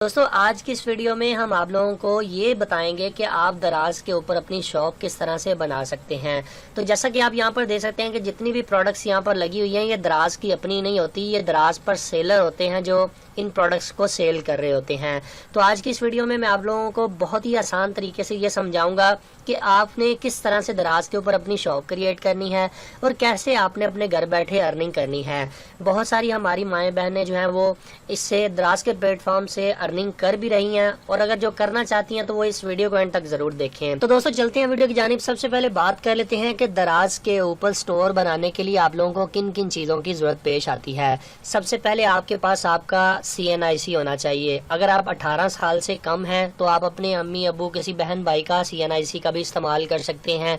दोस्तों आज की इस वीडियो में हम आप लोगों को ये बताएंगे कि आप दराज के ऊपर अपनी शॉप किस तरह से बना सकते हैं। तो जैसा कि आप यहाँ पर देख सकते हैं कि जितनी भी प्रोडक्ट्स यहाँ पर लगी हुई हैं ये दराज की अपनी नहीं होती, ये दराज पर सेलर होते हैं जो इन प्रोडक्ट्स को सेल कर रहे होते हैं। तो आज की इस वीडियो में मैं आप लोगों को बहुत ही आसान तरीके से ये समझाऊंगा कि आपने किस तरह से दराज के ऊपर अपनी शॉप क्रिएट करनी है और कैसे आपने अपने घर बैठे अर्निंग करनी है। बहुत सारी हमारी माएँ बहनें जो हैं वो इससे दराज के प्लेटफॉर्म से अर्निंग कर भी रही हैं और अगर जो करना चाहती हैं तो वो इस वीडियो को एंड तक जरूर देखें। तो दोस्तों चलते हैं वीडियो की जानिब। सबसे पहले बात कर लेते हैं कि दराज के ऊपर स्टोर बनाने के लिए आप लोगों को किन किन चीजों की जरूरत पेश आती है। सबसे पहले आपके पास आपका CNIC होना चाहिए। अगर आप 18 साल से कम हैं तो आप अपने अम्मी अबू किसी बहन भाई का CNIC का भी इस्तेमाल कर सकते हैं।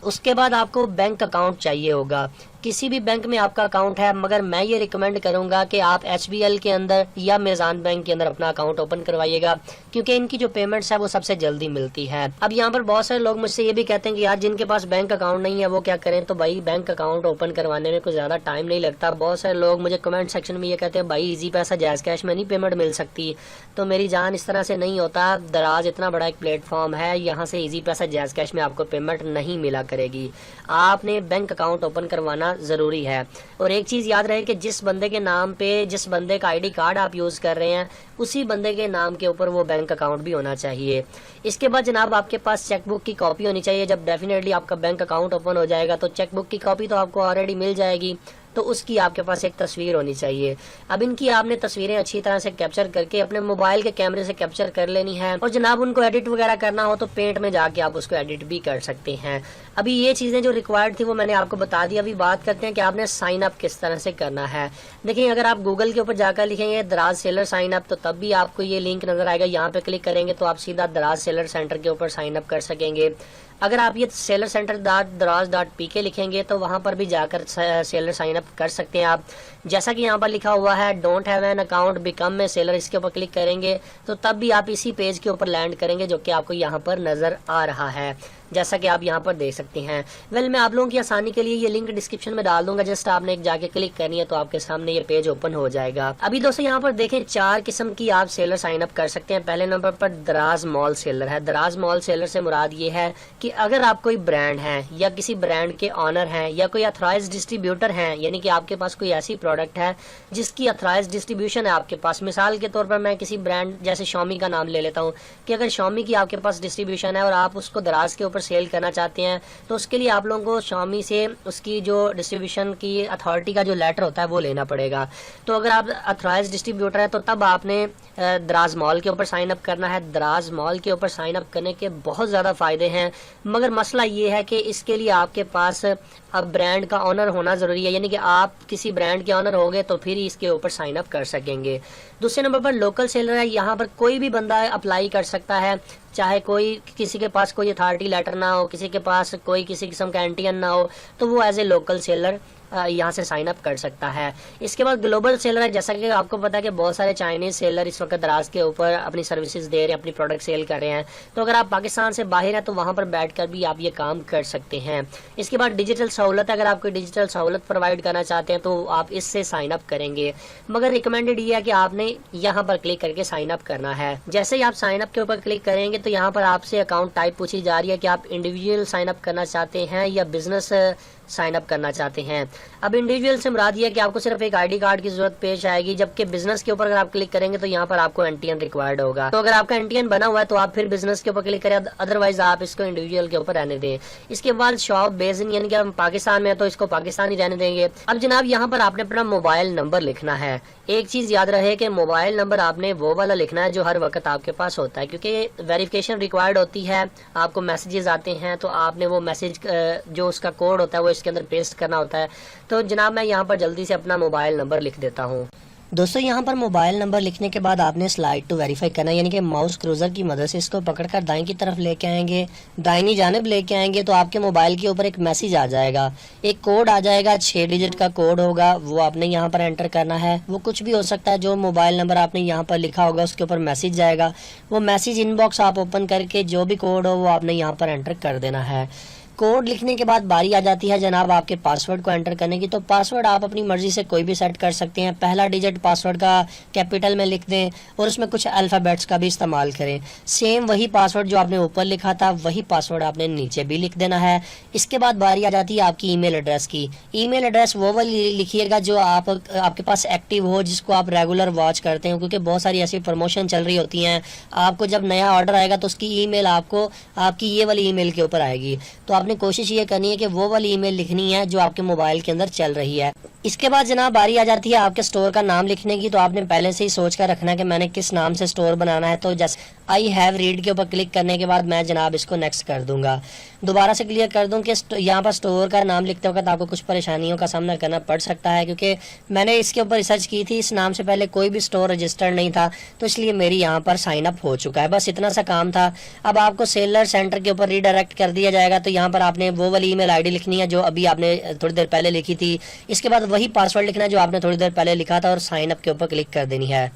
उसके बाद आपको बैंक अकाउंट चाहिए होगा। किसी भी बैंक में आपका अकाउंट है, मगर मैं ये रिकमेंड करूंगा कि आप HBL के अंदर या मेज़ान बैंक के अंदर अपना अकाउंट ओपन करवाइएगा, क्योंकि इनकी जो पेमेंट्स है वो सबसे जल्दी मिलती है। अब यहाँ पर बहुत सारे लोग मुझसे ये भी कहते हैं कि यार जिनके पास बैंक अकाउंट नहीं है वो क्या करें। तो भाई बैंक अकाउंट ओपन करवाने में कुछ ज़्यादा टाइम नहीं लगता। बहुत सारे लोग मुझे कमेंट सेक्शन में ये कहते हैं भाई इजी पैसा जैज़ कैश में नहीं पेमेंट मिल सकती। तो मेरी जान इस तरह से नहीं होता। दराज इतना बड़ा एक प्लेटफॉर्म है, यहाँ से ईजी पैसा जैज़ कैश में आपको पेमेंट नहीं मिला करेगी। आपने बैंक अकाउंट ओपन करवाना जरूरी है। और एक चीज याद रहे कि जिस बंदे के नाम पे, जिस बंदे का ID कार्ड आप यूज कर रहे हैं उसी बंदे के नाम के ऊपर वो बैंक अकाउंट भी होना चाहिए। इसके बाद जनाब आपके पास चेकबुक की कॉपी होनी चाहिए। जब डेफिनेटली आपका बैंक अकाउंट ओपन हो जाएगा तो चेकबुक की कॉपी तो आपको ऑलरेडी मिल जाएगी, तो उसकी आपके पास एक तस्वीर होनी चाहिए। अब इनकी आपने तस्वीरें अच्छी तरह से कैप्चर करके अपने मोबाइल के कैमरे से कैप्चर कर लेनी है। और जनाब उनको एडिट वगैरह करना हो तो पेंट में जाके आप उसको एडिट भी कर सकते हैं। अभी ये चीजें जो रिक्वायर्ड थी वो मैंने आपको बता दी। अभी बात करते हैं कि आपने साइन अप किस तरह से करना है। देखिए अगर आप गूगल के ऊपर जाकर लिखेंगे दराज सेलर साइन अप तो तब भी आपको ये लिंक नजर आएगा। यहाँ पे क्लिक करेंगे तो आप सीधा दराज सेलर सेंटर के ऊपर साइन अप कर सकेंगे। अगर आप ये सेलर सेंटर .draz.pk लिखेंगे तो वहां पर भी जाकर सेलर साइन अप कर सकते हैं आप। जैसा कि यहाँ पर लिखा हुआ है don't have an account become में सेलर, इसके ऊपर क्लिक करेंगे तो तब भी आप इसी पेज के ऊपर लैंड करेंगे जो कि आपको यहाँ पर नजर आ रहा है, जैसा कि आप यहाँ पर देख सकते हैं। मैं आप लोगों की आसानी के लिए ये लिंक डिस्क्रिप्शन में डाल दूंगा। जस्ट आपने एक जाके क्लिक करनी है तो आपके सामने ये पेज ओपन हो जाएगा। अभी दोस्तों यहाँ पर देखें 4 किस्म की आप सेलर साइन अप कर सकते हैं। पहले नंबर पर दराज मॉल सेलर है। दराज मॉल सेलर से मुराद ये है कि अगर आप कोई ब्रांड हैं या किसी ब्रांड के ऑनर हैं या कोई अथॉराइज्ड डिस्ट्रीब्यूटर हैं, यानी कि आपके पास कोई ऐसी प्रोडक्ट है जिसकी अथॉराइज्ड डिस्ट्रीब्यूशन है आपके पास। मिसाल के तौर पर मैं किसी ब्रांड जैसे Xiaomi का नाम ले लेता हूँ कि अगर Xiaomi की आपके पास डिस्ट्रीब्यूशन है और आप उसको दराज के ऊपर सेल करना चाहते हैं तो उसके लिए आप लोगों को Xiaomi से उसकी जो डिस्ट्रीब्यूशन की अथॉरिटी का जो लेटर होता है वो लेना पड़ेगा। तो अगर आप अथॉराइज्ड डिस्ट्रीब्यूटर है तो तब आपने दराज मॉल के ऊपर साइन अप करना है। दराज मॉल के ऊपर साइन अप करने के बहुत ज़्यादा फ़ायदे हैं, मगर मसला ये है कि इसके लिए आपके पास अब ब्रांड का ऑनर होना ज़रूरी है, यानी कि आप किसी ब्रांड के ऑनर होंगे तो फिर इसके ऊपर साइन अप कर सकेंगे। दूसरे नंबर पर लोकल सेलर है। यहाँ पर कोई भी बंदा अप्लाई कर सकता है, चाहे कोई किसी के पास कोई अथॉरिटी लेटर ना हो, किसी के पास कोई किसी किस्म का एंटीएन ना हो, तो वो एज ए लोकल सेलर यहाँ से साइन अप कर सकता है। इसके बाद ग्लोबल सेलर है। जैसा कि आपको पता है कि बहुत सारे चाइनीज सेलर इस वक्त दराज के ऊपर अपनी सर्विसेज दे रहे हैं, अपनी प्रोडक्ट सेल कर रहे हैं। तो अगर आप पाकिस्तान से बाहर हैं तो वहाँ पर बैठकर भी आप ये काम कर सकते हैं। इसके बाद डिजिटल सहूलत है। अगर आप कोई डिजिटल सहूलत प्रोवाइड करना चाहते हैं तो आप इससे साइन अप करेंगे, मगर रिकमेंडेड ये है कि आपने यहाँ पर क्लिक करके साइन अप करना है। जैसे ही आप साइन अप के ऊपर क्लिक करेंगे तो यहाँ पर आपसे अकाउंट टाइप पूछी जा रही है कि आप इंडिविजुअल साइन अप करना चाहते हैं या बिजनेस साइन अप करना चाहते हैं। अब इंडिविजुअल से मुराद ये है कि आपको सिर्फ एक ID कार्ड की जरूरत पेश आएगी, जबकि बिजनेस के ऊपर अगर आप क्लिक करेंगे तो यहाँ पर आपको एंटीएन रिक्वायर्ड होगा। तो अगर आपका एंटीएन बना हुआ है तो आप फिर बिजनेस के ऊपर क्लिक करें, अदरवाइज आप इसको इंडिविजुअल के ऊपर रहने दें। इसके बाद शॉप बेस्ड इन, यानी कि हम पाकिस्तान में है तो इसको पाकिस्तान ही रहने देंगे। अब जनाब यहाँ पर आपने अपना मोबाइल नंबर लिखना है। एक चीज याद रहे कि मोबाइल नंबर आपने वो वाला लिखना है जो हर वक्त आपके पास होता है, क्योंकि वेरिफिकेशन रिक्वायर्ड होती है। आपको मैसेजेस आते हैं तो आपने वो मैसेज जो उसका कोड होता है वो इसके अंदर पेस्ट करना होता है। तो जनाब मैं यहाँ पर जल्दी से अपना मोबाइल नंबर लिख देता हूँ। दोस्तों यहाँ पर मोबाइल नंबर लिखने के बाद आपने स्लाइड टू वेरीफाई करना है, यानी कि माउस क्रूजर की मदद से इसको पकड़कर दाईं की तरफ लेके आएंगे। दाहिनी जानिब लेके आएंगे तो आपके मोबाइल के ऊपर एक मैसेज आ जाएगा, एक कोड आ जाएगा, 6 डिजिट का कोड होगा, वो आपने यहाँ पर एंटर करना है। वो कुछ भी हो सकता है, जो मोबाइल नंबर आपने यहाँ पर लिखा होगा उसके ऊपर मैसेज जाएगा। वो मैसेज इनबॉक्स आप ओपन करके जो भी कोड हो वो आपने यहाँ पर एंटर कर देना है। कोड लिखने के बाद बारी आ जाती है जनाब आपके पासवर्ड को एंटर करने की। तो पासवर्ड आप अपनी मर्जी से कोई भी सेट कर सकते हैं। पहला डिजिट पासवर्ड का कैपिटल में लिख दें और उसमें कुछ अल्फ़ाबेट्स का भी इस्तेमाल करें। सेम वही पासवर्ड जो आपने ऊपर लिखा था वही पासवर्ड आपने नीचे भी लिख देना है। इसके बाद बारी आ जाती है आपकी ईमेल एड्रेस की। ईमेल एड्रेस वो वाली लिखिएगा जो आपके पास एक्टिव हो, जिसको आप रेगुलर वॉच करते हो, क्योंकि बहुत सारी ऐसी प्रमोशन चल रही होती हैं। आपको जब नया ऑर्डर आएगा तो उसकी ईमेल आपको आपकी ये वाली ईमेल के ऊपर आएगी। तो आपने कोशिश ये करनी है कि वो वाली ईमेल लिखनी है जो आपके मोबाइल के अंदर चल रही है। इसके बाद जनाब बारी आ जाती है आपके स्टोर का नाम लिखने की। तो आपने पहले से ही सोच कर रखना है कि मैंने किस नाम से स्टोर बनाना है। तो जैसे आई हैव रीड के ऊपर क्लिक करने के बाद मैं जनाब इसको नेक्स्ट कर दूंगा। दोबारा से क्लियर कर दूं कि यहाँ पर स्टोर का नाम लिखते वक्त आपको कुछ परेशानियों का सामना करना पड़ सकता है, क्योंकि मैंने इसके ऊपर रिसर्च की थी, इस नाम से पहले कोई भी स्टोर रजिस्टर्ड नहीं था, तो इसलिए मेरी यहाँ पर साइन अप हो चुका है। बस इतना सा काम था। अब आपको सेलर सेंटर के ऊपर रीडायरेक्ट कर दिया जाएगा। तो यहाँ पर आपने वो वाली ईमेल आईडी लिखनी है जो अभी आपने थोड़ी देर पहले लिखी थी। इसके बाद वही पासवर्ड लिखना है जो आपने थोड़ी देर पहले लिखा था और साइन अप के ऊपर क्लिक कर देनी है।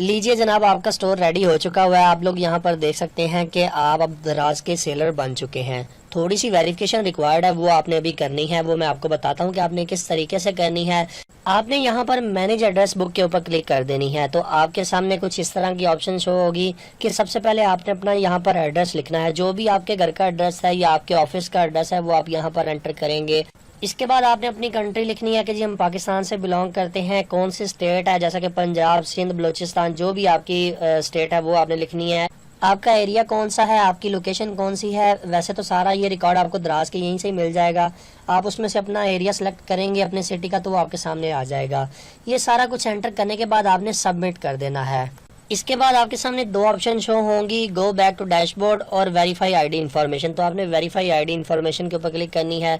लीजिए जनाब आपका स्टोर रेडी हो चुका हुआ है। आप लोग यहाँ पर देख सकते हैं कि आप अब दराज के सेलर बन चुके हैं। थोड़ी सी वेरिफिकेशन रिक्वायर्ड है, वो आपने अभी करनी है। वो मैं आपको बताता हूँ कि आपने किस तरीके से करनी है। आपने यहाँ पर मैनेज एड्रेस बुक के ऊपर क्लिक कर देनी है। तो आपके सामने कुछ इस तरह की ऑप्शन शो होगी कि सबसे पहले आपने अपना यहाँ पर एड्रेस लिखना है। जो भी आपके घर का एड्रेस है या आपके ऑफिस का एड्रेस है वो आप यहाँ पर एंटर करेंगे। इसके बाद आपने अपनी कंट्री लिखनी है कि जी हम पाकिस्तान से बिलोंग करते हैं। कौन सी स्टेट है, जैसा कि पंजाब, सिंध, बलूचिस्तान, जो भी आपकी स्टेट है वो आपने लिखनी है। आपका एरिया कौन सा है, आपकी लोकेशन कौन सी है। वैसे तो सारा ये रिकॉर्ड आपको दराज के यहीं से ही मिल जाएगा। आप उसमें से अपना एरिया सेलेक्ट करेंगे अपने सिटी का, तो वो आपके सामने आ जाएगा। ये सारा कुछ एंटर करने के बाद आपने सबमिट कर देना है। इसके बाद आपके सामने दो ऑप्शन शो होंगी, गो बैक टू डैशबोर्ड और वेरीफाई आईडी इन्फॉर्मेशन। तो आपने वेरीफाई आईडी इन्फॉर्मेशन के ऊपर क्लिक करनी है।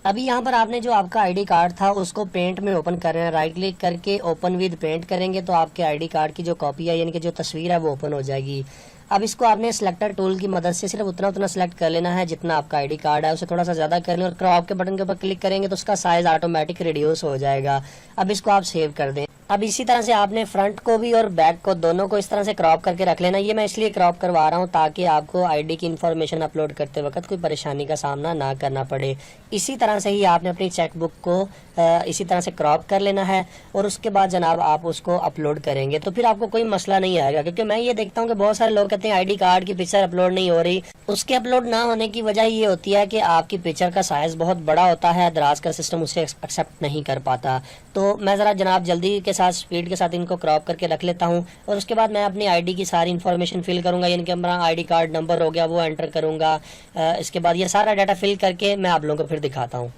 अभी यहाँ पर आपने जो आपका आईडी कार्ड था उसको पेंट में ओपन कर रहे हैं। राइट क्लिक करके ओपन विद पेंट करेंगे तो आपके आईडी कार्ड की जो कॉपी है यानी कि जो तस्वीर है वो ओपन हो जाएगी। अब इसको आपने सिलेक्टर टूल की मदद से सिर्फ उतना सिलेक्ट कर लेना है जितना आपका आईडी कार्ड है, उसे थोड़ा सा ज्यादा कर लें और क्रॉप के बटन के ऊपर क्लिक करेंगे तो उसका साइज ऑटोमेटिक रिड्यूस हो जाएगा। अब इसको आप सेव कर दें। अब इसी तरह से आपने फ्रंट को भी और बैक को दोनों को इस तरह से क्रॉप करके रख लेना। ये मैं इसलिए क्रॉप करवा रहा हूँ ताकि आपको आईडी की इन्फॉर्मेशन अपलोड करते वक्त कोई परेशानी का सामना ना करना पड़े। इसी तरह से ही आपने अपनी चेकबुक को इसी तरह से क्रॉप कर लेना है और उसके बाद जनाब आप उसको अपलोड करेंगे तो फिर आपको कोई मसला नहीं आएगा। क्योंकि मैं ये देखता हूँ कि बहुत सारे लोग कहते हैं आईडी कार्ड की पिक्चर अपलोड नहीं हो रही। उसके अपलोड ना होने की वजह ये होती है कि आपकी पिक्चर का साइज बहुत बड़ा होता है, दराज का सिस्टम उसे एक्सेप्ट नहीं कर पाता। तो मैं ज़रा जनाब जल्दी के साथ स्पीड के साथ इनको क्रॉप करके रख लेता हूँ और उसके बाद मैं अपनी आईडी की सारी इन्फॉर्मेशन फिल करूँगा। यानी कि हमारा आईडी कार्ड नंबर हो गया वो एंटर करूँगा। इसके बाद ये सारा डाटा फिल करके मैं आप लोगों को फिर दिखाता हूँ।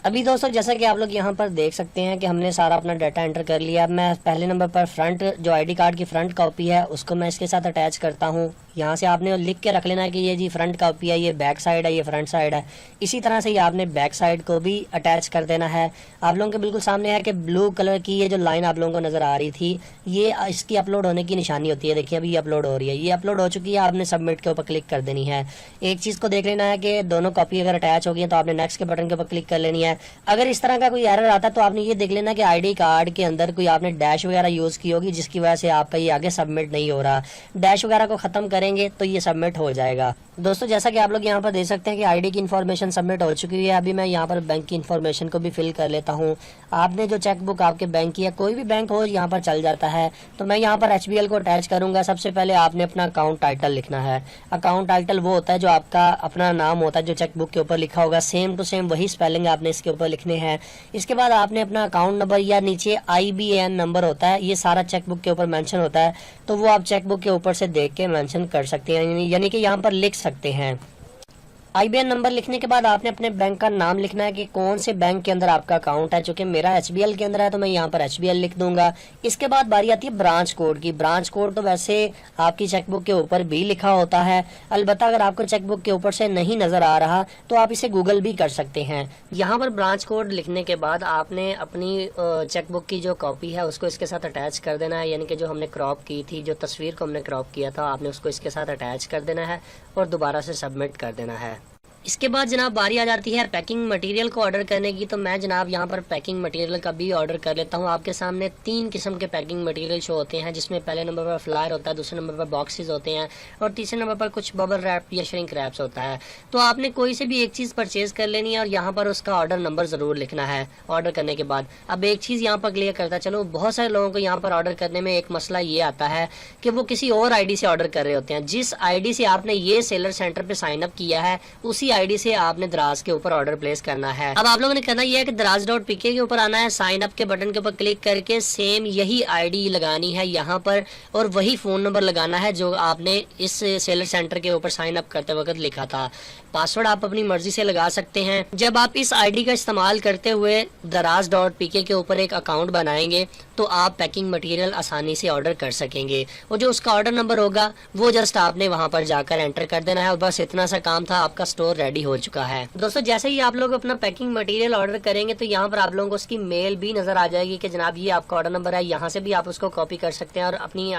अभी दोस्तों जैसा कि आप लोग यहाँ पर देख सकते हैं कि हमने सारा अपना डाटा एंटर कर लिया। अब मैं पहले नंबर पर फ्रंट जो आईडी कार्ड की फ्रंट कॉपी है उसको मैं इसके साथ अटैच करता हूँ। यहाँ से आपने लिख के रख लेना है कि ये जी फ्रंट कॉपी है, ये बैक साइड है, ये फ्रंट साइड है। इसी तरह से ही आपने बैक साइड को भी अटैच कर देना है। आप लोगों के बिल्कुल सामने है कि ब्लू कलर की ये जो लाइन आप लोगों को नजर आ रही थी ये इसकी अपलोड होने की निशानी होती है। देखिए अभी ये अपलोड हो रही है, ये अपलोड हो चुकी है। आपने सबमिट के ऊपर क्लिक कर देनी है। एक चीज़ को देख लेना है कि दोनों कॉपी अगर अटैच हो गई तो आपने नेक्स्ट के बटन के ऊपर क्लिक कर लेनी है। अगर इस तरह का कोई एरर आता है तो आपने ये देख लेना कि आईडी कार्ड के अंदर कोई आपने डैश वगैरह यूज की होगी जिसकी वजह से आपका ये आगे सबमिट नहीं हो रहा। डैश वगैरह को खत्म करेंगे तो ये सबमिट हो जाएगा। दोस्तों जैसा कि आप लोग यहाँ पर देख सकते हैं कि आईडी की इन्फॉर्मेशन सबमिट हो चुकी है। अभी मैं यहाँ पर बैंक की इन्फॉर्मेशन को भी फिल कर लेता हूँ। आपने जो चेकबुक आपके बैंक की है, कोई भी बैंक हो यहाँ पर चल जाता है, तो मैं यहाँ पर HBL को अटैच करूंगा। सबसे पहले आपने अपना अकाउंट टाइटल लिखना है। अकाउंट टाइटल वो होता है जो आपका अपना नाम होता है, जो चेकबुक के ऊपर लिखा होगा सेम टू सेम वही स्पेलिंग आपने इसके ऊपर लिखने हैं। इसके बाद आपने अपना अकाउंट नंबर या नीचे IBAN नंबर होता है, ये सारा चेकबुक के ऊपर मेंशन होता है, तो वो आप चेकबुक के ऊपर से देख के मेंशन कर सकते हैं, यानी कि यहाँ पर लिख सकते हैं। IBAN नंबर लिखने के बाद आपने अपने बैंक का नाम लिखना है कि कौन से बैंक के अंदर आपका अकाउंट है। चूंकि मेरा HBL के अंदर है तो मैं यहाँ पर HBL लिख दूंगा। इसके बाद बारी आती है ब्रांच कोड की। ब्रांच कोड तो वैसे आपकी चेकबुक के ऊपर भी लिखा होता है, अलबत्ता अगर आपको चेकबुक के ऊपर से नहीं नजर आ रहा तो आप इसे गूगल भी कर सकते हैं। यहाँ पर ब्रांच कोड लिखने के बाद आपने अपनी चेकबुक की जो कॉपी है उसको इसके साथ अटैच कर देना है। यानी कि जो हमने क्रॉप की थी, जो तस्वीर को हमने क्रॉप किया था, आपने उसको इसके साथ अटैच कर देना है और दोबारा से सबमिट कर देना है। इसके बाद जनाब बारी आ जाती है पैकिंग मटेरियल को ऑर्डर करने की। तो मैं जनाब यहाँ पर पैकिंग मटेरियल का भी ऑर्डर कर लेता हूँ। आपके सामने 3 किस्म के पैकिंग मटेरियल शो होते हैं, जिसमें पहले नंबर पर फ्लायर होता है, दूसरे नंबर पर बॉक्सेस होते हैं और तीसरे नंबर पर कुछ बबल रैप या श्रिंक रैप्स होता है। तो आपने कोई से भी एक चीज़ परचेज कर लेनी है और यहाँ पर उसका ऑर्डर नंबर ज़रूर लिखना है ऑर्डर करने के बाद। अब एक चीज़ यहाँ पर क्लियर करता चलो, बहुत सारे लोगों को यहाँ पर ऑर्डर करने में एक मसला ये आता है कि वो किसी और आईडी से ऑर्डर कर रहे होते हैं। जिस आईडी से आपने ये सेलर सेंटर पे साइन अप किया है उसी आईडी से आपने दराज के ऊपर ऑर्डर प्लेस करना है। अब आप लोगों ने करना यह है कि दराज.pk के ऊपर आना है, साइन अप के बटन के ऊपर क्लिक करके सेम यही आईडी लगानी है यहाँ पर और वही फोन नंबर लगाना है जो आपने इस सेलर सेंटर के ऊपर साइन अप करते वक्त लिखा था। पासवर्ड आप अपनी मर्जी से लगा सकते हैं। जब आप इस आईडी का इस्तेमाल करते हुए दराज.pk के ऊपर एक अकाउंट बनाएंगे तो आप पैकिंग मटेरियल आसानी से ऑर्डर कर सकेंगे और जो उसका ऑर्डर नंबर होगा वो जस्ट आपने वहां पर जाकर एंटर कर देना है और बस इतना सा काम था, आपका स्टोर रेडी हो चुका है। दोस्तों जैसे ही आप लोग अपना पैकिंग मटेरियल ऑर्डर करेंगे तो यहाँ पर आप लोगों को उसकी मेल भी नजर आ जाएगी कि जनाब ये आपका ऑर्डर नंबर है। यहाँ से भी आप उसको कॉपी कर सकते हैं और अपनी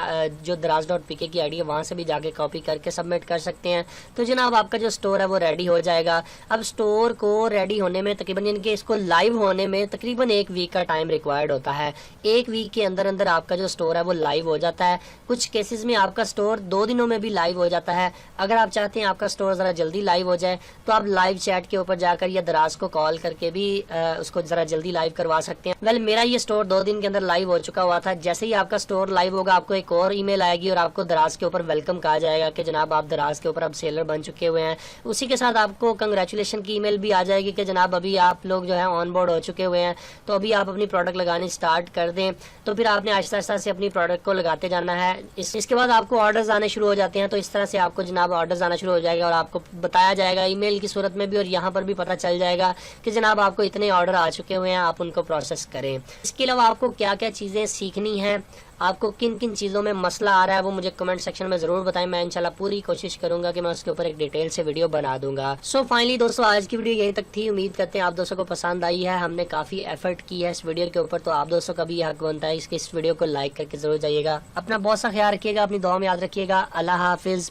जो दराज.pk की आईडी है वहां से भी जाके कॉपी करके सबमिट कर सकते हैं। तो जनाब आपका जो स्टोर है वो रेडी हो जाएगा। अब स्टोर को रेडी होने में तकरीबन यानी कि इसको लाइव होने में तकरीबन 1 वीक का टाइम रिक्वायर्ड होता है। 1 वीक के अंदर अंदर आपका जो स्टोर है वो लाइव हो जाता है। कुछ केसेस में आपका स्टोर 2 दिनों में भी लाइव हो जाता है। अगर आप चाहते हैं आपका स्टोर जरा जल्दी लाइव हो जाए तो आप लाइव चैट के ऊपर जाकर या दराज को कॉल करके भी उसको जरा जल्दी लाइव करवा सकते हैं। वेल मेरा ये स्टोर 2 दिन के अंदर लाइव हो चुका हुआ था। जैसे ही आपका स्टोर लाइव होगा आपको एक और ईमेल आएगी और आपको दराज के ऊपर वेलकम कहा जाएगा कि जनाब आप दराज के ऊपर अब सेलर बन चुके हुए हैं। उसी के साथ आपको कंग्रेचुलेशन की ईमेल भी आ जाएगी कि जनाब अभी आप लोग जो है ऑन बोर्ड हो चुके हुए हैं, तो अभी आप अपनी प्रोडक्ट लगानी स्टार्ट कर दें। तो फिर आपने आहिस्ता आहिस्ता से अपनी प्रोडक्ट को लगाते जाना है। इसके बाद आपको ऑर्डर्स आने शुरू हो जाते हैं। तो इस तरह से आपको जनाब ऑर्डर्स आना शुरू हो जाएगा और आपको बताया जाएगा ईमेल की सूरत में भी और यहाँ पर भी पता चल जाएगा कि जनाब आपको इतने ऑर्डर आ चुके हुए हैं, आप उनको प्रोसेस करें। इसके अलावा आपको क्या क्या चीज़ें सीखनी है, आपको किन किन चीज़ों में मसला आ रहा है वो मुझे कमेंट सेक्शन में ज़रूर बताएं। मैं इंशाल्लाह पूरी कोशिश करूंगा कि मैं उसके ऊपर एक डिटेल से वीडियो बना दूंगा। सो फाइनली दोस्तों आज की वीडियो यहीं तक थी। उम्मीद करते हैं आप दोस्तों को पसंद आई है। हमने काफ़ी एफर्ट की है इस वीडियो के ऊपर, तो आप दोस्तों का भी हक बनता है इस वीडियो को लाइक करके जरूर जाइएगा। अपना बहुत सा ख्याल रखिएगा, अपनी दुआ में याद रखिएगा। अल्लाह हाफिज़।